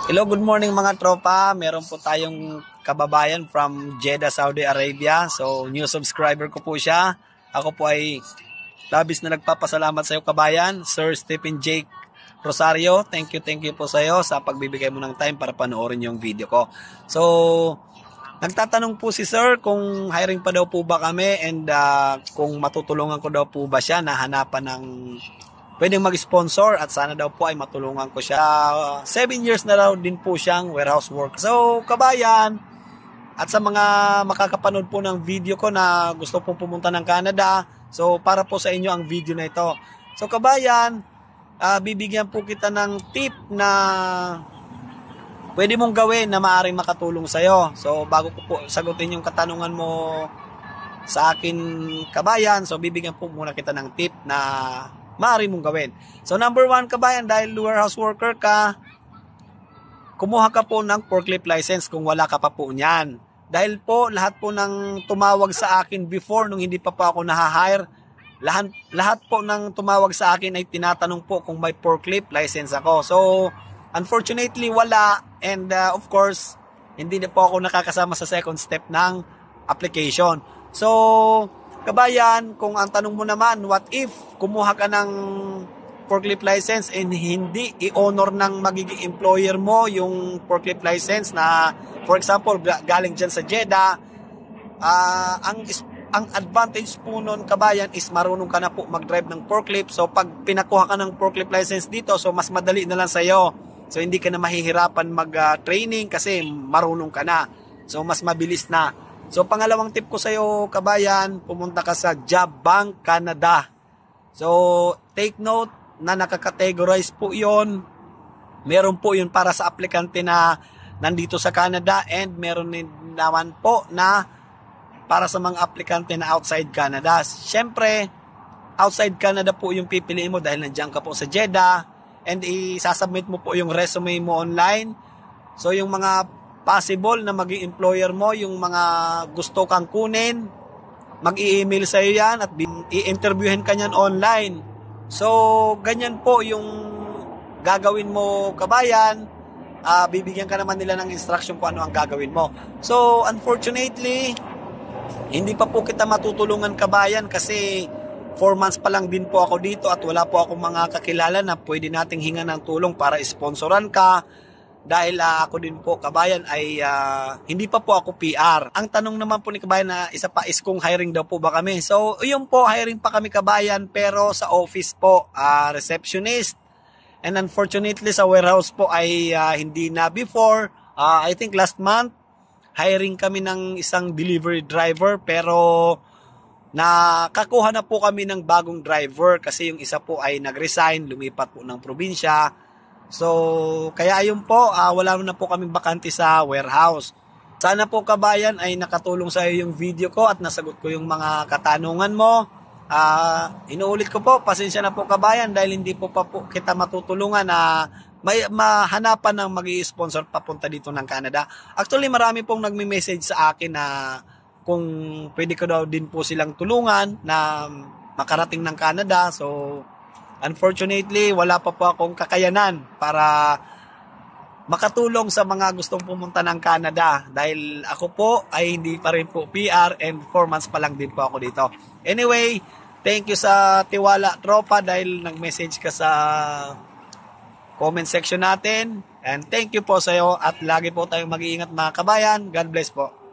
Hello, good morning mga tropa. Meron po tayong kababayan from Jeddah, Saudi Arabia. So, new subscriber ko po siya. Ako po ay labis na nagpapasalamat sa iyo kabayan, Sir Stephen Jake Rosario. Thank you po sa iyo sa pagbibigay mo ng time para panoorin yung video ko. So, nagtatanong po si Sir kung hiring pa daw po ba kami and kung matutulungan ko daw po ba siya na hanapan ng pwedeng mag-sponsor at sana daw po ay matulungan ko siya. 7 years na raw din po siyang warehouse work. So, kabayan, at sa mga makakapanood po ng video ko na gusto pong pumunta ng Canada, so para po sa inyo ang video na ito. So, kabayan, bibigyan po kita ng tip na pwede mong gawin na maaaring makatulong sa'yo. So, bago ko po sagutin yung katanungan mo sa akin, kabayan, so bibigyan po muna kita ng tip na maaari mong gawin. So, number 1, kabayan, dahil warehouse worker ka, kumuha ka po ng forklift license kung wala ka pa po niyan. Dahil po, lahat po ng tumawag sa akin before, nung hindi pa ako na-hire, lahat po ng tumawag sa akin ay tinatanong po kung may forklift license ako. So, unfortunately, wala. And of course, hindi na po ako nakakasama sa second step ng application. So, kabayan, kung ang tanong mo naman, what if kumuha ka ng forklift license and hindi i-honor ng magiging employer mo yung forklift license na, for example, galing dyan sa Jeddah, ang advantage po nun, kabayan, is marunong ka na po mag-drive ng forklift. So, pag pinakuha ka ng forklift license dito, so mas madali na lang sa'yo. So, hindi ka na mahihirapan mag-training kasi marunong ka na. So, mas mabilis na. So, pangalawang tip ko sa iyo, kabayan, pumunta ka sa Job Bank Canada. So, take note na nakakategorize po yon. Meron po yun para sa aplikante na nandito sa Canada and meron din naman po na para sa mga aplikante na outside Canada. Siyempre, outside Canada po yung pipiliin mo dahil nandiyan ka po sa Jeddah and isasubmit mo po yung resume mo online. So, yung mga possible na maging employer mo, yung mga gusto kang kunin, mag-i-email sa iyo yan at i-interviewin ka niyan online. So, ganyan po yung gagawin mo, kabayan. Bibigyan ka naman nila ng instruction kung ano ang gagawin mo. So, unfortunately, hindi pa po kita matutulungan, kabayan, kasi 4 months pa lang din po ako dito at wala po akong mga kakilala na pwede nating hingan ng tulong para sponsoran ka. Dahil ako din po, kabayan, ay hindi pa po ako PR. Ang tanong naman po ni kabayan na isa pa is kung hiring daw po ba kami. So, yun po, hiring pa kami, kabayan, pero sa office po, receptionist. And unfortunately, sa warehouse po ay hindi na before. I think last month, hiring kami ng isang delivery driver, pero nakakuha na po kami ng bagong driver kasi yung isa po ay nag-resign, lumipat po ng probinsya. So, kaya ayun po, wala na po kaming bakante sa warehouse. Sana po, kabayan, ay nakatulong sa iyo yung video ko at nasagot ko yung mga katanungan mo. Inuulit ko po, pasensya na po, kabayan, dahil hindi po pa po kita matutulungan na may mahanapan ng mag-i-sponsor papunta dito ng Canada. Actually, marami pong nagme-message sa akin na kung pwede ko daw din po silang tulungan na makarating ng Canada. So, unfortunately, wala pa po akong kakayanan para makatulong sa mga gustong pumunta ng Canada dahil ako po ay hindi pa rin po PR and 4 months pa lang din po ako dito. Anyway, thank you sa tiwala, tropa, dahil nag-message ka sa comment section natin. And thank you po sa iyo at lagi po tayong mag-iingat, mga kabayan. God bless po.